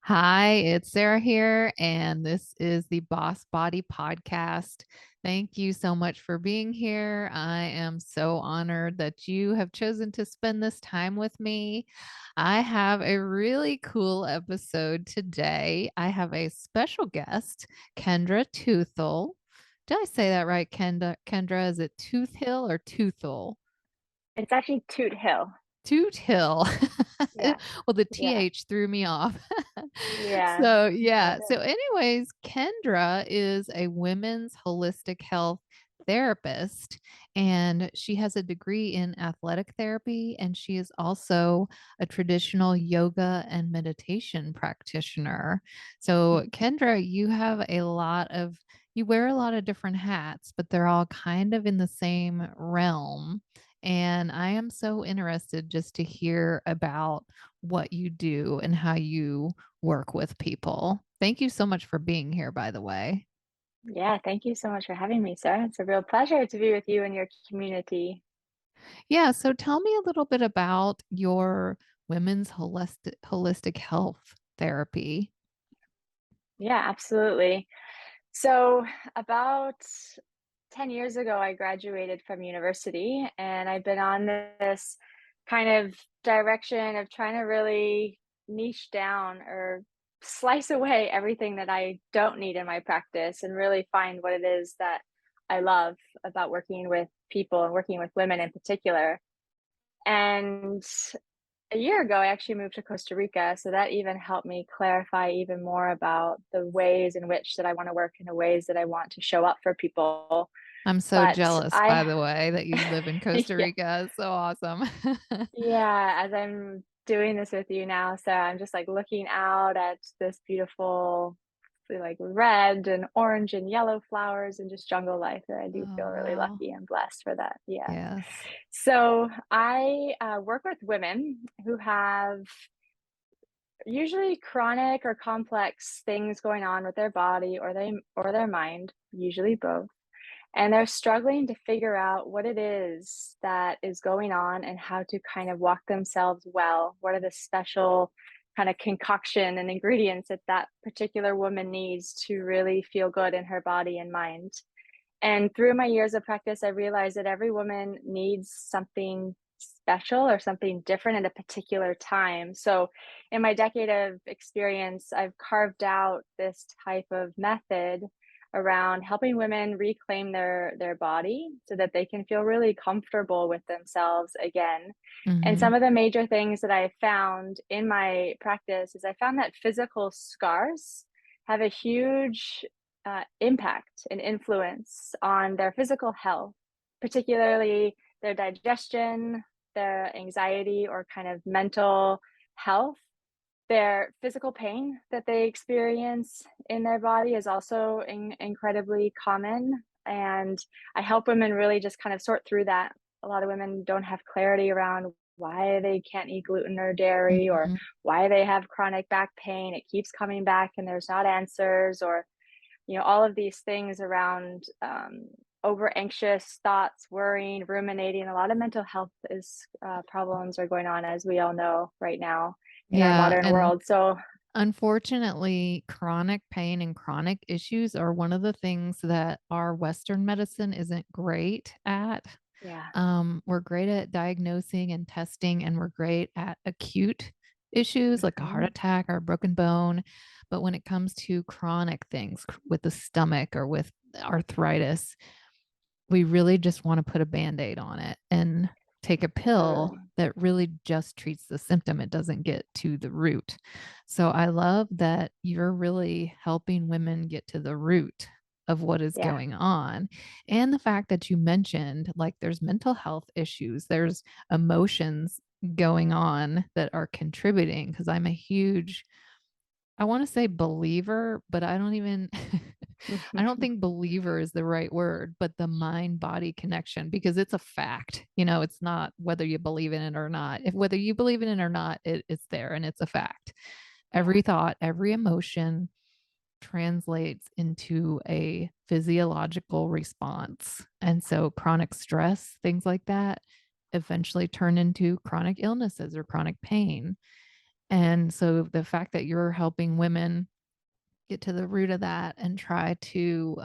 Hi, it's Sarah here, and this is the Boss Body Podcast. Thank you so much for being here. I am so honored that you have chosen to spend this time with me. I have a really cool episode today. I have a special guest, Kendra Toothill. Did I say that right, Kendra? Is it Toothill or Toothill? It's actually Toot Hill. Toot Hill. Yeah. Well, the Yeah. TH threw me off. Yeah. So, All yeah. So, good. anyways, Kendra is a women's holistic health therapist, and she has a degree in athletic therapy, and she is also a traditional yoga and meditation practitioner. So, Kendra, you wear a lot of different hats, but they're all kind of in the same realm. And I am so interested just to hear about what you do and how you work with people. Thank you so much for being here, by the way. Yeah. Thank you so much for having me, Sarah. It's a real pleasure to be with you and your community. Yeah, so tell me a little bit about your women's holistic health therapy. Yeah, absolutely. So, about 10 years ago, I graduated from university and I've been on this kind of direction of trying to really niche down or slice away everything that I don't need in my practice and really find what it is that I love about working with people and working with women in particular. And a year ago, I actually moved to Costa Rica, so that even helped me clarify even more about the ways in which that I want to work and the ways that I want to show up for people. I'm so But jealous, by I the way, that you live in Costa yeah, Rica. It's so awesome. yeah, as I'm doing this with you now, so I'm just like looking out at this beautiful like red and orange and yellow flowers and just jungle life, and I do Oh, feel really wow. lucky and blessed for that. Yeah. Yes. So I work with women who have usually chronic or complex things going on with their body or their mind, usually both. And they're struggling to figure out what it is that is going on and how to kind of walk themselves well. What are the special kind of concoction and ingredients that that particular woman needs to really feel good in her body and mind? And through my years of practice, I realized that every woman needs something special or something different at a particular time. So, in my decade of experience, I've carved out this type of method around helping women reclaim their body so that they can feel really comfortable with themselves again. And Hmm. some of the major things that I found in my practice is I found that physical scars have a huge impact and influence on their physical health, particularly their digestion, their anxiety, or kind of mental health. Their physical pain that they experience in their body is also incredibly common. And I help women really just kind of sort through that. A lot of women don't have clarity around why they can't eat gluten or dairy or Hmm. why they have chronic back pain. It keeps coming back and there's not answers, or all of these things around over anxious thoughts, worrying, ruminating. A lot of mental health is problems are going on, as we all know right now in our Yeah. modern And world. So, unfortunately, chronic pain and chronic issues are one of the things that our Western medicine isn't great at. yeah. We're great at diagnosing and testing, and we're great at acute issues like a heart Hmm. attack or a broken bone. But when it comes to chronic things with the stomach or with arthritis, we really just want to put a band aid on it and take a pill Totally. that really just treats the symptom. It doesn't get to the root. So I love that you're really helping women get to the root of what is Yeah. going on. And the fact that you mentioned like there's mental health issues, there's emotions going on that are contributing because I'm a huge I want to say believer, but I don't even I don't think believer is the right word, but the mind body connection because it's a fact. It's not whether you believe in it or not. If whether you believe in it or not, it's there and it's a fact. Yeah. Every thought, every emotion translates into a physiological response. And so chronic stress, things like that, eventually turn into chronic illnesses or chronic pain. And so the fact that you're helping women get to the root of that and try to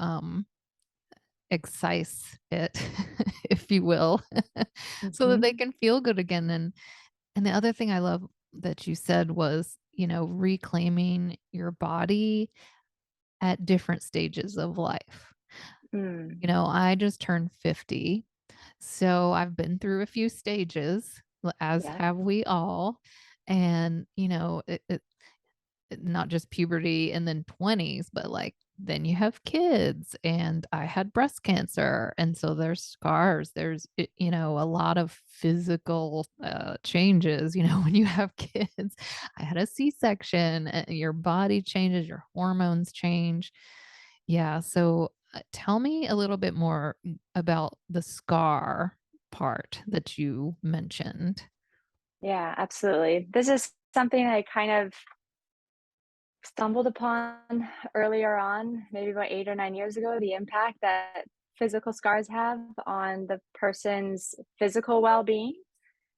excise it, if you will, so that they Mhm. can feel good again. And the other thing I love that you said was, reclaiming your body at different stages of life. Mm. I just turned 50, so I've been through a few stages, as Yep. have we all. And, not just puberty and then 20s, but like then you have kids, and I had breast cancer, and so there's scars, there's a lot of physical changes, when you have kids. I had a C-section, your body changes, your hormones change. Yeah, so tell me a little bit more about the scar part that you mentioned. Yeah, absolutely. This is something I kind of stumbled upon earlier on, maybe about 8 or 9 years ago, the impact that physical scars have on the person's physical well-being.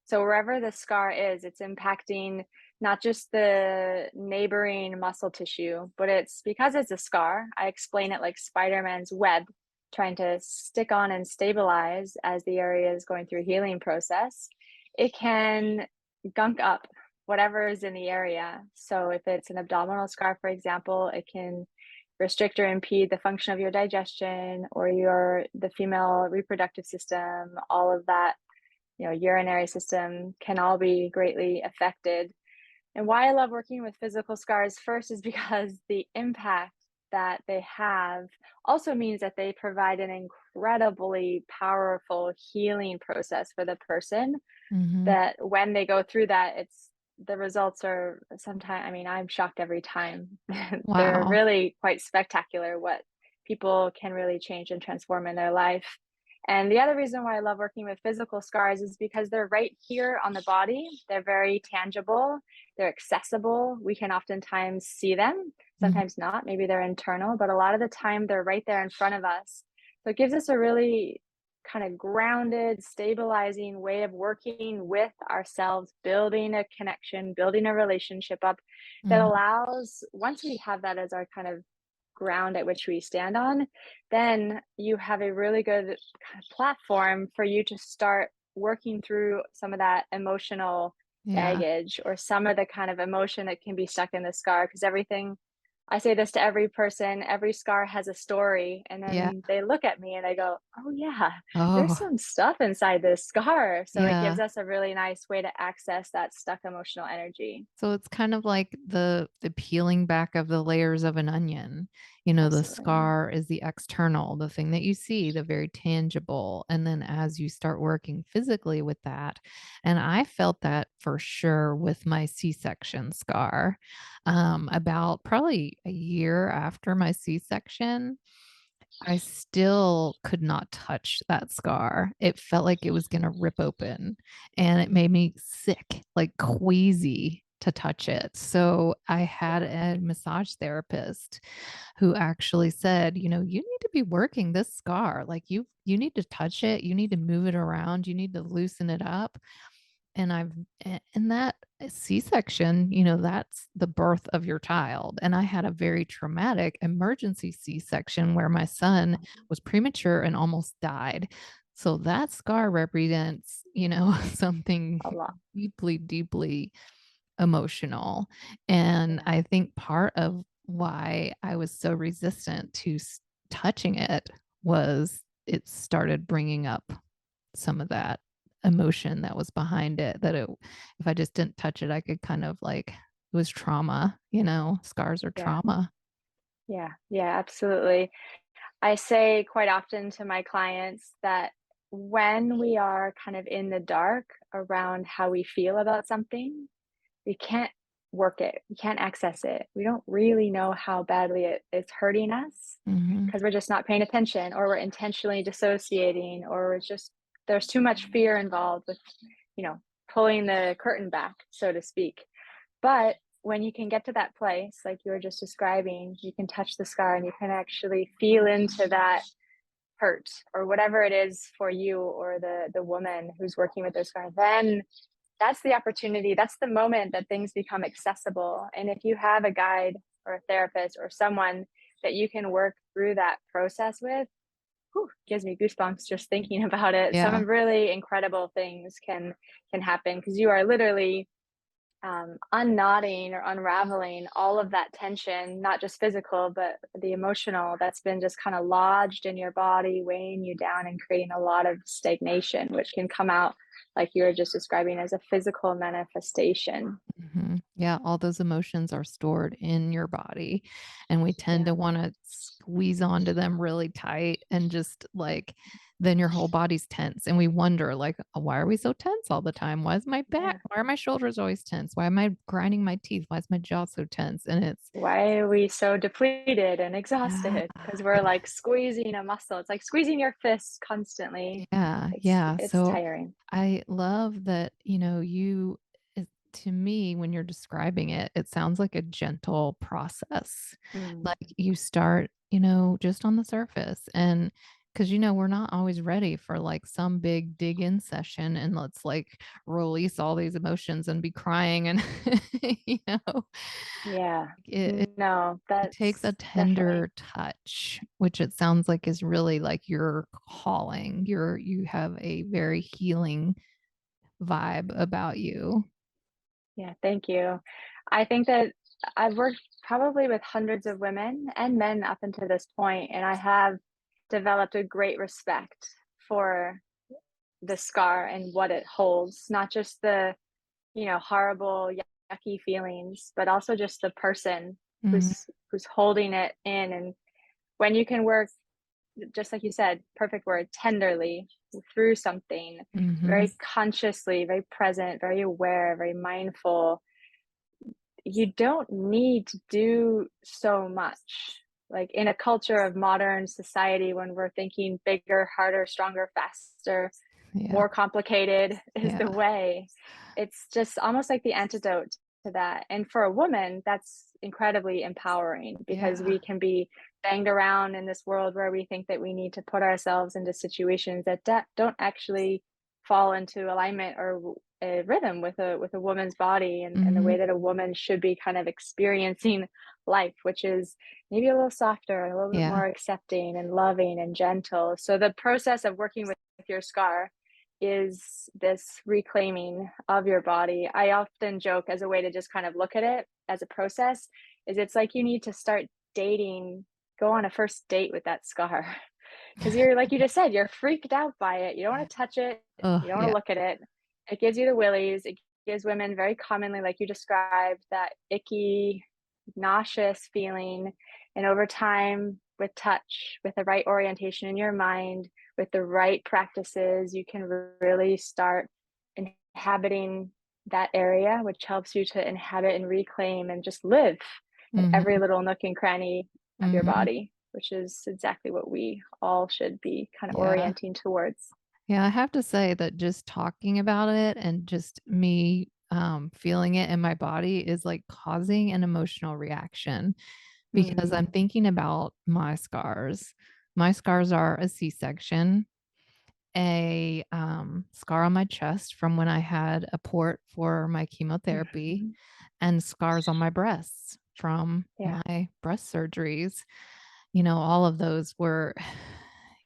So wherever the scar is, it's impacting not just the neighboring muscle tissue, but it's because it's a scar. I explain it like Spider-Man's web trying to stick on and stabilize as the area is going through a healing process. It can gunk up whatever is in the area. So if it's an abdominal scar, for example, it can restrict or impede the function of your digestion or the female reproductive system, all of that, urinary system can all be greatly affected. And why I love working with physical scars first is because the impact that they have also means that they provide an incredibly powerful healing process for the person, Mhm. that when they go through that, it's the results are sometimes, I mean, I'm shocked every time. They're Wow. really quite spectacular what people can really change and transform in their life. And the other reason why I love working with physical scars is because they're right here on the body. They're very tangible, they're accessible. We can oftentimes see them, Mhm. sometimes not. Maybe they're internal, but a lot of the time they're right there in front of us. So it gives us a really kind of grounded, stabilizing way of working with ourselves, building a connection, building a relationship up that Mhm. allows, once we have that as our kind of ground at which we stand on, then you have a really good kind of platform for you to start working through some of that emotional Yeah. baggage or some of the kind of emotion that can be stuck in the scar. Because everything, I say this to every person, every scar has a story. And Yeah. then they look at me and I go, oh, yeah, there's Oh, some stuff inside this scar. So it gives yeah. us a really nice way to access that stuck emotional energy. So it's kind of like the peeling back of the layers of an onion. The Absolutely. scar is the external, the thing that you see, the very tangible. And then as you start working physically with that, and I felt that for sure with my C-section scar, about probably a year after my C-section, I still could not touch that scar. It felt like it was gonna rip open, and it made me sick, like queasy to touch it. So I had Yeah. a massage therapist who actually said, "You need to be working this scar. Like you need to touch it, you need to move it around, you need to loosen it up." And in that C-section, that's the birth of your child. And I had a very traumatic emergency C-section where my son was premature and almost died. So that scar represents, something A lot. deeply, deeply emotional. And Yeah. I think part of why I was so resistant to touching it was it started bringing up some of that emotion that was behind it, that if I just didn't touch it, I could kind of like, it was trauma, scars are Yeah. trauma. Yeah. Yeah. Absolutely. I say quite often to my clients that when we are kind of in the dark around how we feel about something, we can't work it. We can't access it. We don't really know how badly it's hurting us Mhm. because we're just not paying attention or we're intentionally dissociating or it's just there's too much fear involved with, you know, pulling the curtain back, so to speak. But when you can get to that place, like you were just describing, you can touch the scar and you can actually feel into that hurt or whatever it is for you or the woman who's working with their scar, then that's the opportunity. That's the moment that things become accessible. And if you have a guide or a therapist or someone that you can work through that process with, whew, gives me goosebumps just thinking about it. Some Yeah. really incredible things can happen because you are literally unknotting or unraveling all of that tension, not just physical, but the emotional that's been just kind of lodged in your body, weighing you down and creating a lot of stagnation, which can come out, like you were just describing, as a physical manifestation. Yeah, all those emotions are stored in your body, and we tend Yeah. to want to squeeze onto them really tight and just like then your whole body's tense and we wonder like, why are we so tense all the time? Why is my back? Yeah. Why are my shoulders always tense? Why am I grinding my teeth? Why is my jaw so tense? And it's Why are we so depleted and yeah, exhausted? Because we're like squeezing a muscle. It's like squeezing your fists constantly. yeah, It's yeah. it's So tiring. I love that, to me, when you're describing it, it sounds like a gentle process. Mm. Like you start, just on the surface. And because, we're not always ready for like some big dig in session and let's like release all these emotions and be crying. And, you know, Yeah. it, No, it takes a that's definitely. tender touch, which it sounds like is really like your calling. You have a very healing vibe about you. Yeah, thank you. I think that I've worked probably with hundreds of women and men up until this point, and I have developed a great respect for the scar and what it holds, not just the, horrible, yucky feelings, but also just the person Mhm, who's holding it in. And when you can work, just like you said, perfect word, tenderly through something, mhm. very consciously, very present, very aware, very mindful, you don't need to do so much. Like in a culture of modern society, when we're thinking bigger, harder, stronger, faster, Yeah, more complicated is the yeah, way. It's just almost like the antidote to that. And for a woman, that's incredibly empowering because yeah, we can be banged around in this world where we think that we need to put ourselves into situations that don't actually fall into alignment or a rhythm with a woman's body and the way mhm, that a woman should be kind of experiencing life, which is maybe a little softer and a little bit yeah, more accepting and loving and gentle. So the process of working with your scar is this reclaiming of your body. I often joke as a way to just kind of look at it as a process is it's like you need to start dating, go on a first date with that scar. Because you're like you just said, you're freaked out by it. You don't want to touch it. oh, You don't want yeah, to look at it. It gives you the willies. It gives women very commonly, like you described, that icky, nauseous feeling. And over time, with touch, with the right orientation in your mind, with the right practices, you can really start inhabiting that area, which helps you to inhabit and reclaim and just live in every mhm, little nook and cranny of your mhm, body, which is exactly what we all should be kind of yeah. orienting towards. Yeah, I have to say that just talking about it and just me, feeling it in my body is, like, causing an emotional reaction because Mm. I'm thinking about my scars. My scars are a C-section, a scar on my chest from when I had a port for my chemotherapy, Mhm. and scars on my breasts from Yeah. my breast surgeries. All of those were,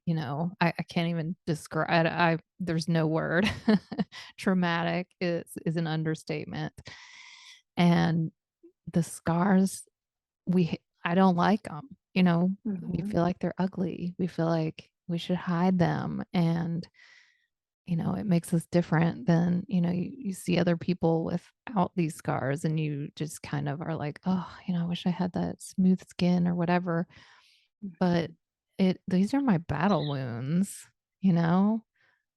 I can't even describe. There's no word. Traumatic is an understatement, and the scars I don't like them. We Mhm. feel like they're ugly. We feel like we should hide them, and it makes us different than, you see other people without these scars and you just kind of are like, oh, I wish I had that smooth skin or whatever. But Mhm. these are my battle wounds, you know?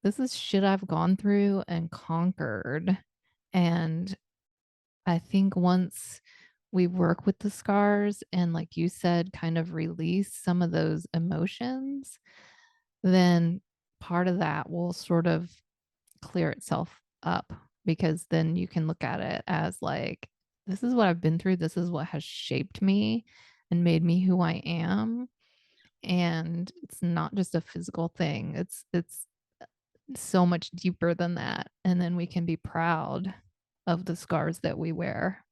This is shit I've gone through and conquered. And I think once we work with the scars and, like you said, kind of release some of those emotions, then part of that will sort of clear itself up because then you can look at it as like, this is what I've been through. This is what has shaped me and made me who I am. And it's not just a physical thing. It's so much deeper than that, and then we can be proud of the scars that we wear.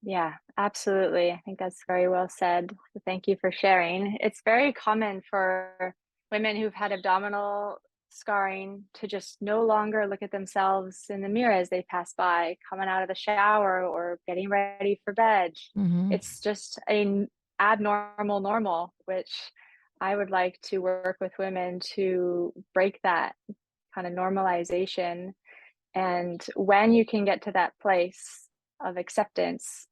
Yeah, absolutely. I think that's very well said. So thank you for sharing. It's very common for women who've had abdominal scarring to just no longer look at themselves in the mirror as they pass by, coming out of the shower or getting ready for bed. Mhm. It's just an abnormal normal, which I would like to work with women to break that kind of normalization. And when you can get to that place of acceptance,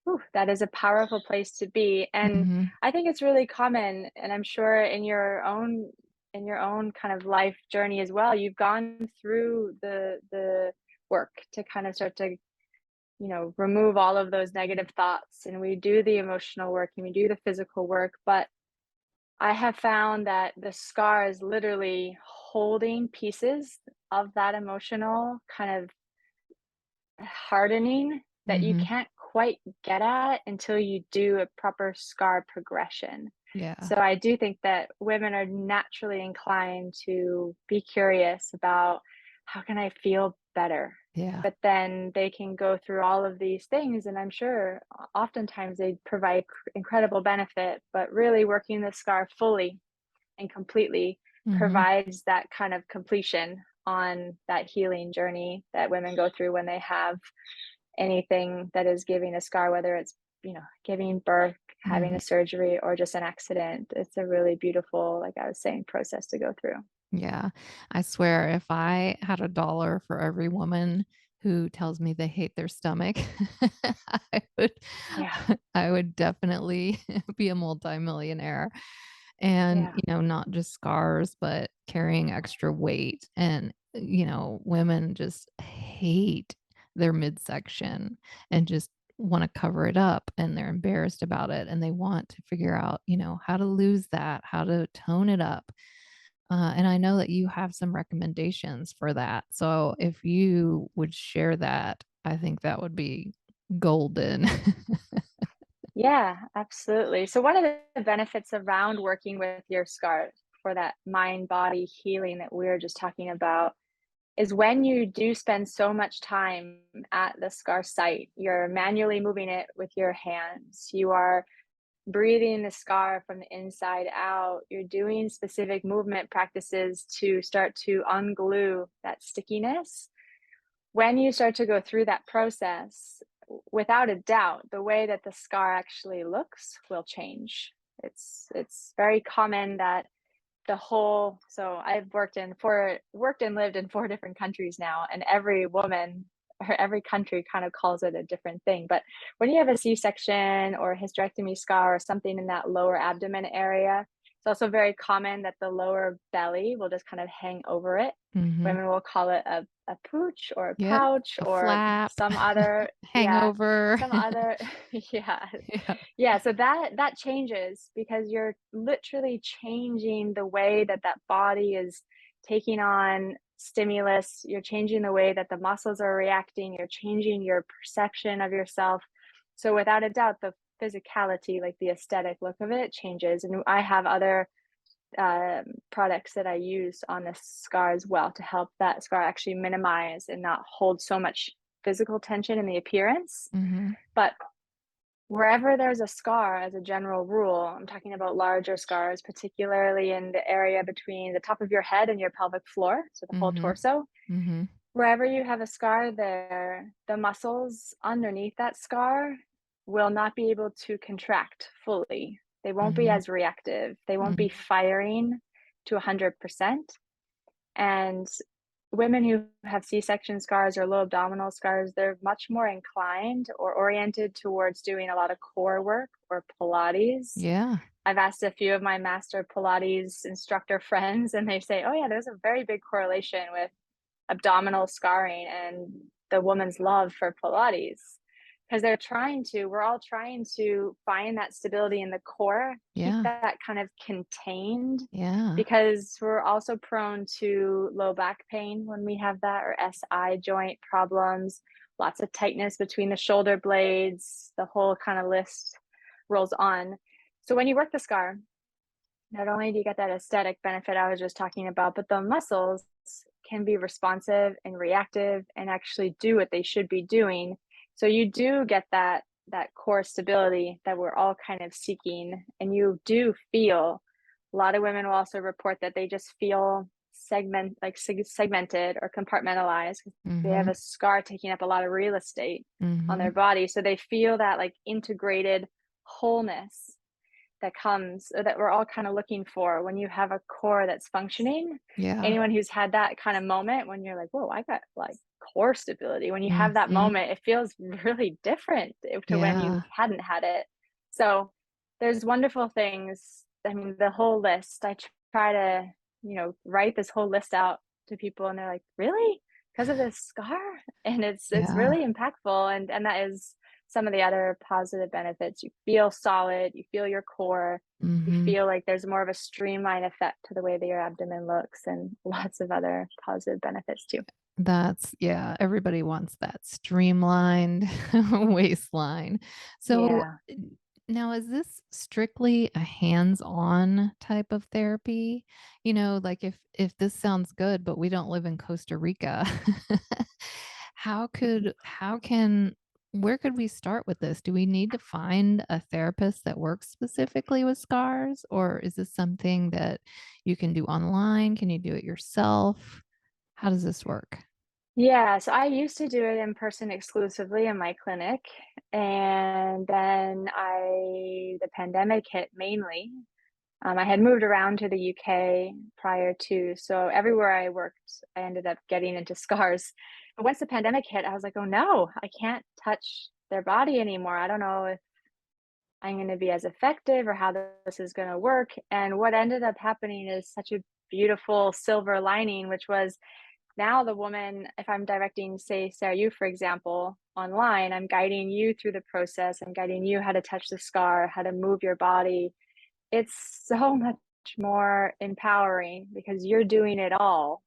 whew, that is a powerful place to be. And Mhm. I think it's really common, and I'm sure in your own kind of life journey as well, you've gone through the work to kind of start to, remove all of those negative thoughts. And we do the emotional work and we do the physical work, but I have found that the scar is literally holding pieces of that emotional kind of hardening that you Mhm. can't quite get at until you do a proper scar progression. Yeah. So I do think that women are naturally inclined to be curious about how can I feel better? Yeah. But then they can go through all of these things, and I'm sure oftentimes they provide incredible benefit, but really working the scar fully and completely Mhm. provides that kind of completion on that healing journey that women go through when they have anything that is giving a scar, whether it's, giving birth, having Mhm. a surgery, or just an accident. It's a really beautiful, like I was saying, process to go through. Yeah. I swear if I had a dollar for every woman who tells me they hate their stomach, I would Yeah, I would definitely be a multimillionaire. And, yeah, not just scars, but carrying extra weight. And, women just hate their midsection and just want to cover it up, and they're embarrassed about it, and they want to figure out, how to lose that, how to tone it up. And I know that you have some recommendations for that. So if you would share that, I think that would be golden. yeah, absolutely. So, one of the benefits around working with your scar for that mind body healing that we were just talking about is when you do spend so much time at the scar site, you're manually moving it with your hands. You are breathing the scar from the inside out. You're doing specific movement practices to start to unglue that stickiness. When you start to go through that process, without a doubt, the way that the scar actually looks will change. It's very common that so I've worked and lived in 4 different countries now, and every woman or every country kind of calls it a different thing, but when you have a C-section or a hysterectomy scar or something in that lower abdomen area, it's also very common that the lower belly will just kind of hang over it. Mhm. Women will call it a pooch or a Yep. pouch A or flap, some other yeah, hangover. some other yeah. Yeah. Yeah, so that changes because you're literally changing the way that that body is taking on stimulus. You're changing the way that the muscles are reacting. You're changing your perception of yourself. So without a doubt, the physicality, like the aesthetic look of it, changes. And I have other products that I use on this scar as well to help that scar actually minimize and not hold so much physical tension in the appearance. Mhm. But wherever there's a scar, as a general rule, I'm talking about larger scars, particularly in the area between the top of your head and your pelvic floor, so the whole Mhm. torso. Mhm. Wherever you have a scar there, the muscles underneath that scar will not be able to contract fully. They won't be Mhm. as reactive. They won't be Mhm. firing to 100%. And women who have C-section scars or low abdominal scars, they're much more inclined or oriented towards doing a lot of core work or Pilates. Yeah. I've asked a few of my master Pilates instructor friends, and they say, oh, yeah, there's a very big correlation with abdominal scarring and the woman's love for Pilates. Because we're all trying to find that stability in the core, keep Yeah. that kind of contained, Yeah. because we're also prone to low back pain when we have that, or SI joint problems, lots of tightness between the shoulder blades, the whole kind of list rolls on. So when you work the scar, not only do you get that aesthetic benefit I was just talking about, but the muscles can be responsive and reactive and actually do what they should be doing. So you do get that core stability that we're all kind of seeking, and you do feel a lot of women will also report that they just feel segmented or compartmentalized. They have Mhm. a scar taking up a lot of real estate on their Mhm. body, so they feel that like integrated wholeness that comes or that we're all kind of looking for when you have a core that's functioning. Yeah. Anyone who's had that kind of moment when you're like, whoa, I got like core stability. When you have that Mhm. moment, it feels really different to when you Yeah. hadn't had it. So there's wonderful things. I mean, the whole list, try to, write this whole list out to people and they're like, really? Because of this scar? And it's Yeah. really impactful. And that is some of the other positive benefits. You feel solid, you feel your core, you Mhm. feel like there's more of a streamline effect to the way that your abdomen looks, and lots of other positive benefits too. That's yeah, everybody wants that streamlined waistline. So, Yeah. now is this strictly a hands-on type of therapy? Like if this sounds good, but we don't live in Costa Rica, how can where could we start with this? Do we need to find a therapist that works specifically with scars, or is this something that you can do online? Can you do it yourself? How does this work? Yeah, so I used to do it in person exclusively in my clinic, and then the pandemic hit mainly. I had moved around to the UK prior to, so everywhere I worked, I ended up getting into scars. But once the pandemic hit, I was like, "Oh no, I can't touch their body anymore. I don't know if I'm going to be as effective or how this is going to work." And what ended up happening is such a beautiful silver lining, which was now the woman, if I'm directing, say, Sarah, you, for example, online, I'm guiding you through the process. I'm guiding you how to touch the scar, how to move your body. It's so much more empowering because you're doing it all.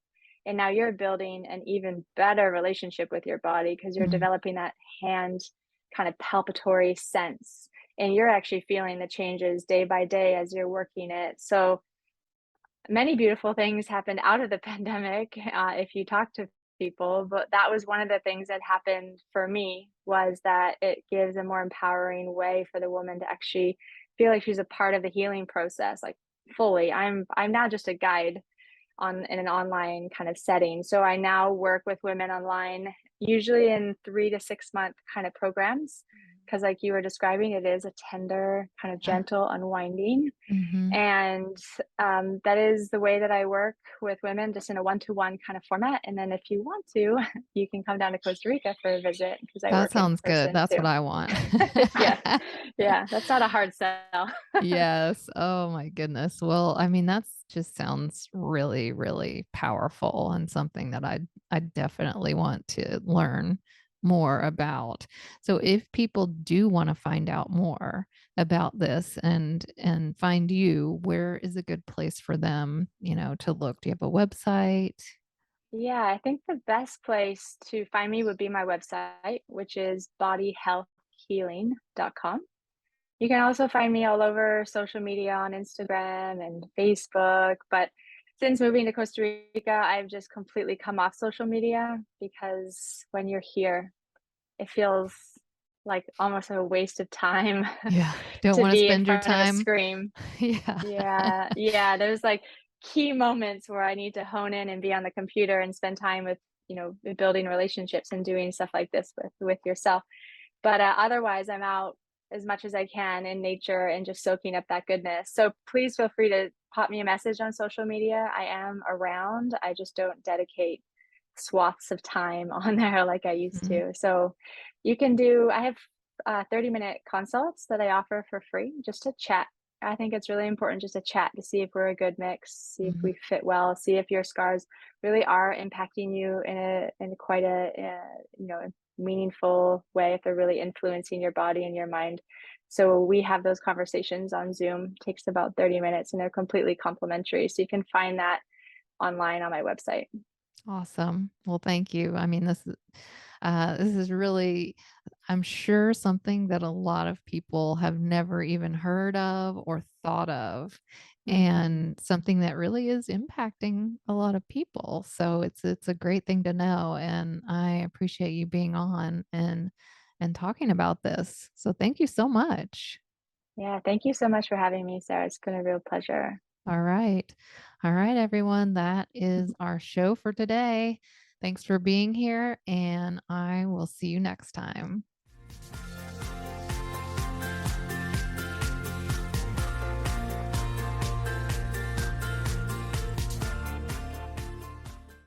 And now you're building an even better relationship with your body because you're Mm, developing that hand kind of palpatory sense. And you're actually feeling the changes day by day as you're working it. So many beautiful things happened out of the pandemic, if you talk to people, but that was one of the things that happened for me was that it gives a more empowering way for the woman to actually feel like she's a part of the healing process, like fully. I'm now just a guide on in an online kind of setting. So I now work with women online, usually in 3 to 6 month kind of programs, because like you were describing, it is a tender, kind of yeah. gentle unwinding. Mhm. And that is the way that I work with women, just in a one-to-one kind of format. And then if you want to, you can come down to Costa Rica for a visit because I That work in sounds good. person That's what too. I want. Yeah, yeah, that's not a hard sell. Yes. Oh my goodness. Well, I mean, that's just sounds really, really powerful and something that I definitely want to learn more about. So if people do want to find out more about this and find you, where is a good place for them, to look? Do you have a website? Yeah, I think the best place to find me would be my website, which is bodyhealthhealing.com. You can also find me all over social media on Instagram and Facebook. But since moving to Costa Rica, I've just completely come off social media because when you're here, it feels like almost a waste of time Yeah. Don't to want to be in spend your front of a time. screen. Yeah. Yeah, yeah, there's, like, key moments where I need to hone in and be on the computer and spend time with, building relationships and doing stuff like this with yourself. But, otherwise, I'm out as much as I can in nature and just soaking up that goodness. So please feel free to pop me a message on social media. I am around, I just don't dedicate swaths of time on there like I used Mhm. to. So I have 30-minute consults that I offer for free just to chat. I think it's really important just to chat to see if we're a good mix, see if Mhm. we fit well, see if your scars really are impacting you in quite a meaningful way, if they're really influencing your body and your mind. So we have those conversations on Zoom. Takes about 30 minutes and they're completely complimentary. So you can find that online on my website. Awesome. Well, thank you. I mean, this is really, I'm sure, something that a lot of people have never even heard of or thought of. and something that really is impacting a lot of people. So it's a great thing to know, and I appreciate you being on and talking about this. So thank you so much. Yeah, thank you so much for having me, Sarah. It's been a real pleasure. All right. All right, everyone. That is our show for today. Thanks for being here, and I will see you next time.